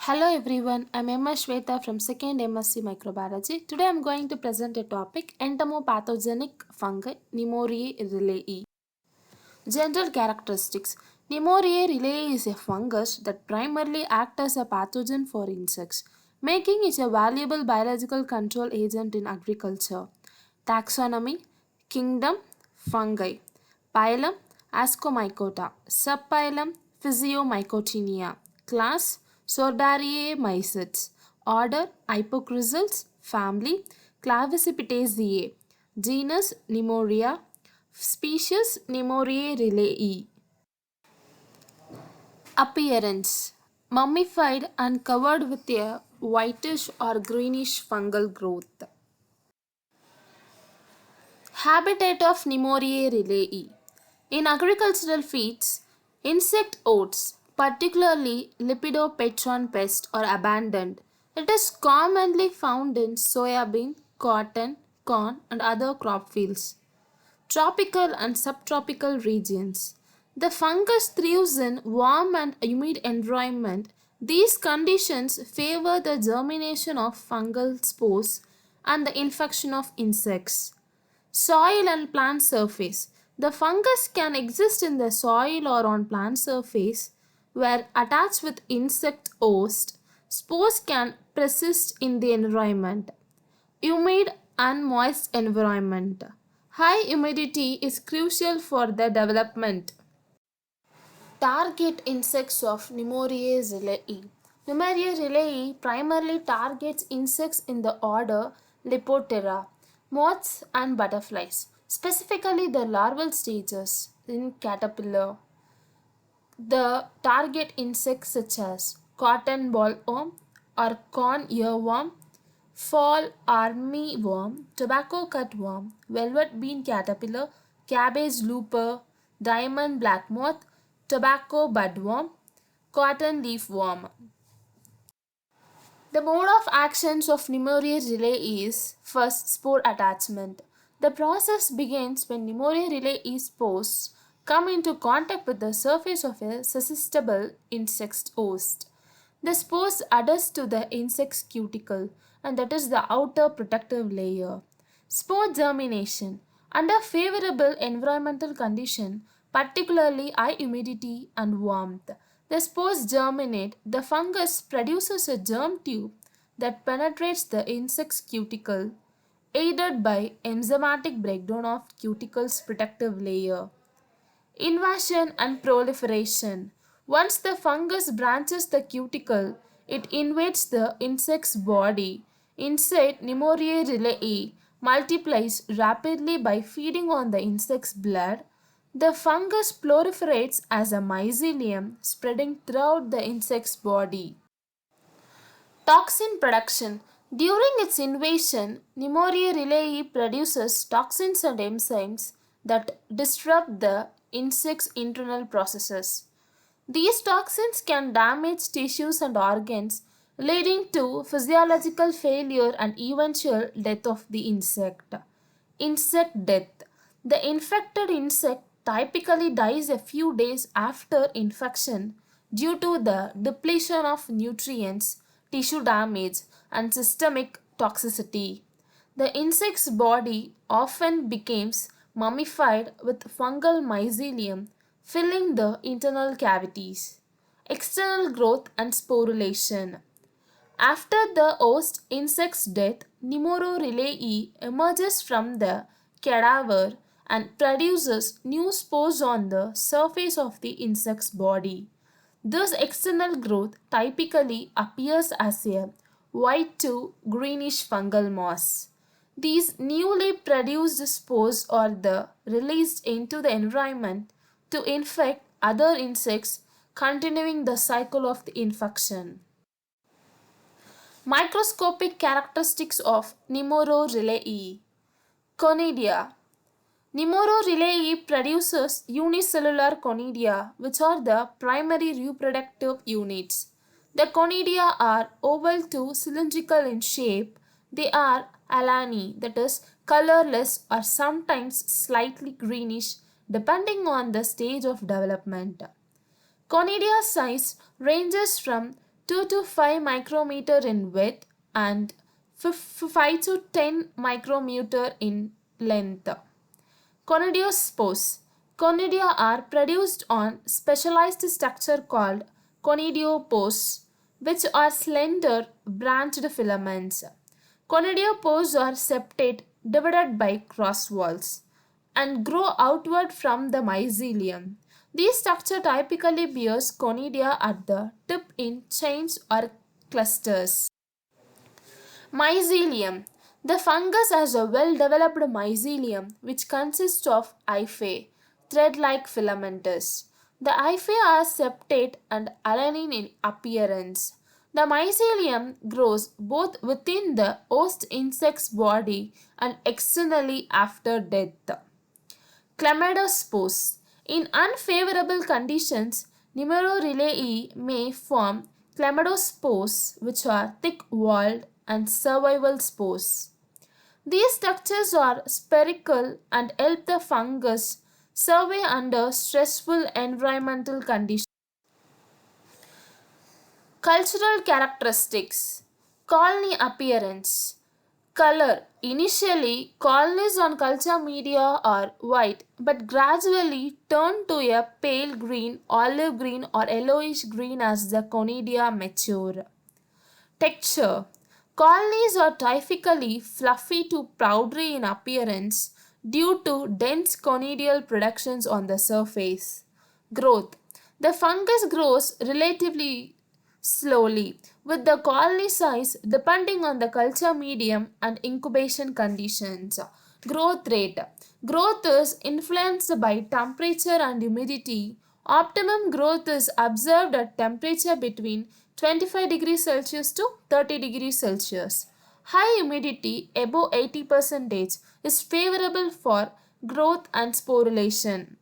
Hello everyone, I'm Emma Shweta from 2nd MSc Microbiology. Today I'm going to present a topic Entomopathogenic fungi nomuraea rileyi. General characteristics. Nomuraea rileyi is a fungus that primarily acts as a pathogen for insects, making it a valuable biological control agent in agriculture. Taxonomy. Kingdom fungi. Phylum Ascomycota. Subphylum Physiomycotinia. Class Sordaria mycetes. Order Hypochrysales. Family Clavicipitaceae. Genus Nomuraea. Species Nomuraea rileyi. Appearance. Mummified and covered with a whitish or greenish fungal growth. Habitat of Nomuraea rileyi. In agricultural feeds, insect oats, particularly Lepidopteron pest, are abundant. It is commonly found in soybean, cotton, corn, and other crop fields. Tropical and subtropical regions. The fungus thrives in warm and humid environment. These conditions favor the germination of fungal spores and the infection of insects. Soil and plant surface. The fungus can exist in the soil or on plant surface where attached with insect host. Spores can persist in the environment. Humid and moist environment. High humidity is crucial for the development. Target insects of Nomuraea rileyi. Nomuraea rileyi primarily targets insects in the order Lepidoptera, moths and butterflies, specifically the larval stages in caterpillar. The target insects such as cotton bollworm or corn earworm, fall armyworm, tobacco cutworm, velvet bean caterpillar, cabbage looper, diamond black moth, tobacco budworm, cotton leafworm. The mode of actions of Nomuraea rileyi is first spore attachment. The process begins when Nomuraea rileyi spores come into contact with the surface of a susceptible insect host. The spores adhere to the insect's cuticle, and that is the outer protective layer. Spore germination. Under favorable environmental condition, particularly high humidity and warmth, the spores germinate. The fungus produces a germ tube that penetrates the insect's cuticle, aided by enzymatic breakdown of cuticle's protective layer. Invasion and proliferation. Once the fungus branches the cuticle, it invades the insect's body. Insect Nomuraea rileyi multiplies rapidly by feeding on the insect's blood. The fungus proliferates as a mycelium, spreading throughout the insect's body. Toxin production. During its invasion, Nomuraea rileyi produces toxins and enzymes that disrupt the insect's internal processes. These toxins can damage tissues and organs, leading to physiological failure and eventual death of the insect. Insect death. The infected insect typically dies a few days after infection due to the depletion of nutrients, tissue damage, and systemic toxicity. The insect's body often becomes mummified with fungal mycelium filling the internal cavities. External growth and sporulation. After the host insect's death, Nomuraea rileyi emerges from the cadaver and produces new spores on the surface of the insect's body. This external growth typically appears as a white to greenish fungal moss. These newly produced spores are released into the environment to infect other insects, continuing the cycle of the infection. Microscopic characteristics of Nomuraea rileyi. Conidia. Nomuraea rileyi produces unicellular conidia, which are the primary reproductive units. The conidia are oval to cylindrical in shape. They are alani, that is, colorless or sometimes slightly greenish, depending on the stage of development. Conidia size ranges from 2 to 5 micrometer in width and 5 to 10 micrometer in length. Conidiospores. Conidia are produced on specialized structure called conidiopores, which are slender branched filaments. Conidiopores are septate divided by cross walls and grow outward from the mycelium. These structure typically bears conidia at the tip in chains or clusters. Mycelium. The fungus has a well-developed mycelium which consists of hyphae, thread-like filamentous. The hyphae are septate and alanine in appearance. The mycelium grows both within the host insect's body and externally after death. Chlamydospores. In unfavorable conditions, Nemorrhoeidae may form chlamydospores, which are thick-walled and survival spores. These structures are spherical and help the fungus survive under stressful environmental conditions. Cultural characteristics. Colony appearance. Color. Initially, colonies on culture media are white but gradually turn to a pale green, olive green or yellowish green as the conidia mature. Texture. Colonies are typically fluffy to powdery in appearance due to dense conidial productions on the surface. Growth. The fungus grows relatively slowly, with the colony size depending on the culture medium and incubation conditions. Growth rate. Growth is influenced by temperature and humidity. Optimum growth is observed at temperature between 25 degrees Celsius to 30 degrees Celsius. High humidity above 80% is favorable for growth and sporulation.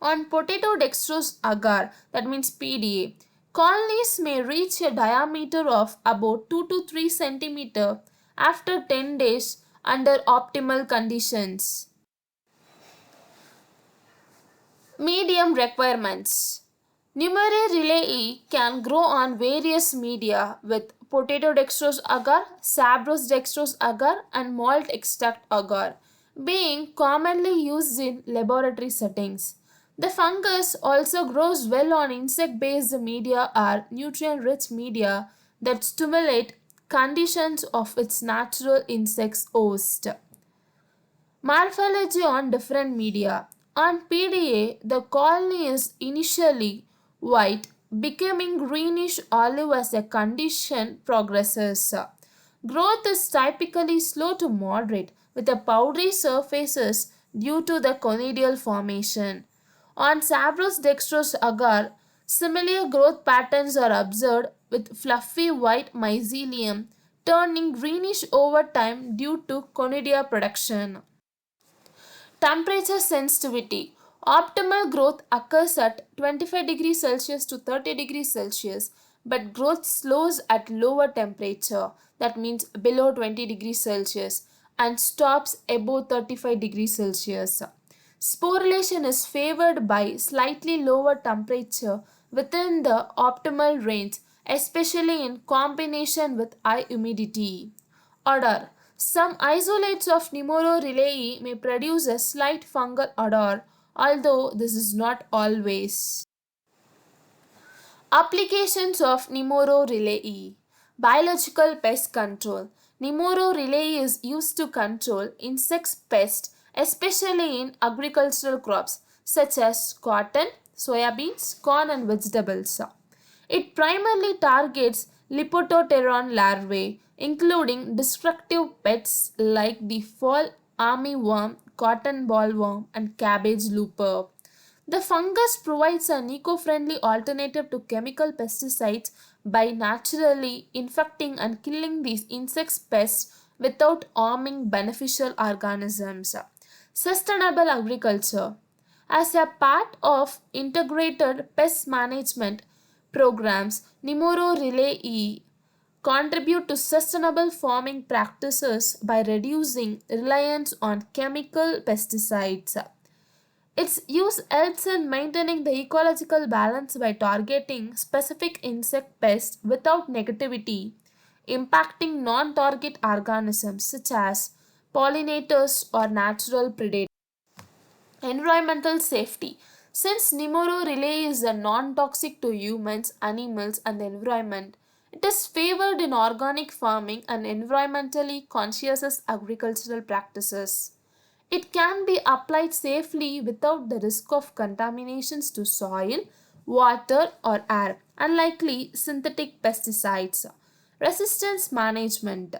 On potato dextrose agar, that means PDA, colonies may reach a diameter of about 2 to 3 cm after 10 days under optimal conditions. Medium requirements. Numerae rileyi can grow on various media with potato dextrose agar, sabrose dextrose agar and malt extract agar being commonly used in laboratory settings. The fungus also grows well on insect-based media or nutrient-rich media that stimulate conditions of its natural insect's host. Morphology on different media. On PDA, the colony is initially white, becoming greenish olive as the condition progresses. Growth is typically slow to moderate with the powdery surfaces due to the conidial formation. On Sabrous dextrose agar, similar growth patterns are observed with fluffy white mycelium turning greenish over time due to conidia production. Temperature sensitivity. Optimal growth occurs at 25 degrees Celsius to 30 degrees Celsius, but growth slows at lower temperature, that means below 20 degrees Celsius, and stops above 35 degrees Celsius. Sporulation is favored by slightly lower temperature within the optimal range, especially in combination with high humidity. Odor. Some isolates of Nemorrhoeidae may produce a slight fungal odor, although this is not always. Applications of Nemorrhoeidae. Biological pest control. Nemorrhoeidae is used to control insect pests, especially in agricultural crops such as cotton, soybeans, corn and vegetables. It primarily targets Lepidopteran larvae, including destructive pests like the fall armyworm, cotton bollworm, and cabbage looper. The fungus provides an eco-friendly alternative to chemical pesticides by naturally infecting and killing these insect pests without harming beneficial organisms. Sustainable agriculture. As a part of integrated pest management programs, Nemorrhoeidae contribute to sustainable farming practices by reducing reliance on chemical pesticides. Its use helps in maintaining the ecological balance by targeting specific insect pests without negativity, impacting non target organisms such as pollinators or natural predators. Environmental safety. Since Nimoro is a non-toxic to humans, animals and the environment, it is favored in organic farming and environmentally conscious agricultural practices. It can be applied safely without the risk of contaminations to soil, water or air, unlikely synthetic pesticides. Resistance management.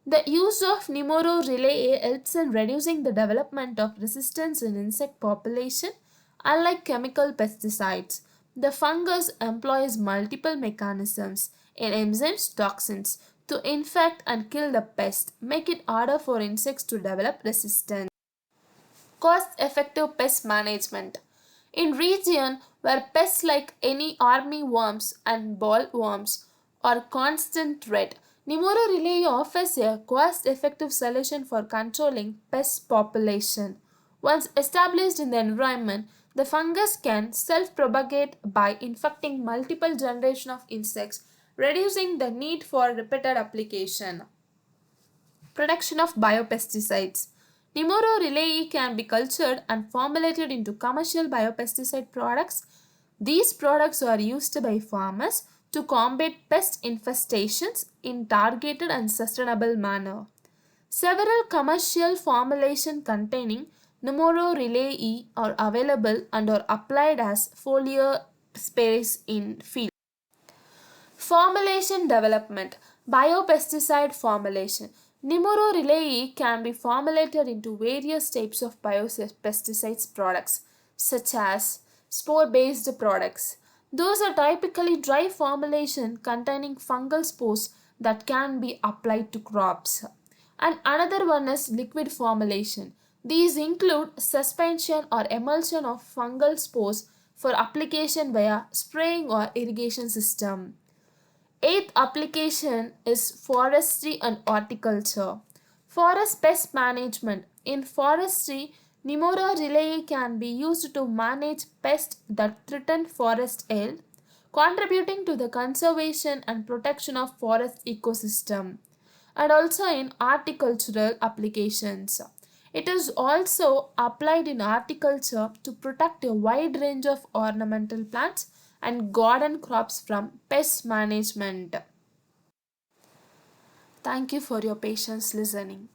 The use of Nimoro helps in reducing the development of resistance in insect population. Unlike chemical pesticides, the fungus employs multiple mechanisms in enzymes toxins to infect and kill the pest, make it harder for insects to develop resistance. Cost effective pest management. In region where pests like any army worms and bollworms are constant threat, Nimoro Relay offers a cost effective solution for controlling pest population. Once established in the environment, the fungus can self propagate by infecting multiple generations of insects, reducing the need for repeated application. Production of biopesticides. Nimoro rileyi can be cultured and formulated into commercial biopesticide products. These products are used by farmers to combat pest infestations in targeted and sustainable manner. Several commercial formulations containing Nimoro rileyi are available and are applied as foliar sprays in field. Formulation development. Biopesticide formulation. Nimoro rileyi can be formulated into various types of biopesticides products such as spore-based products. Those are typically dry formulation containing fungal spores that can be applied to crops. And another one is liquid formulation. These include suspension or emulsion of fungal spores for application via spraying or irrigation system. Eighth application is forestry and horticulture. Forest pest management. In forestry, Nimora rileyi can be used to manage pests that threaten forest health, contributing to the conservation and protection of forest ecosystem, and also in horticultural applications. It is also applied in horticulture to protect a wide range of ornamental plants and garden crops from pest management. Thank you for your patience listening.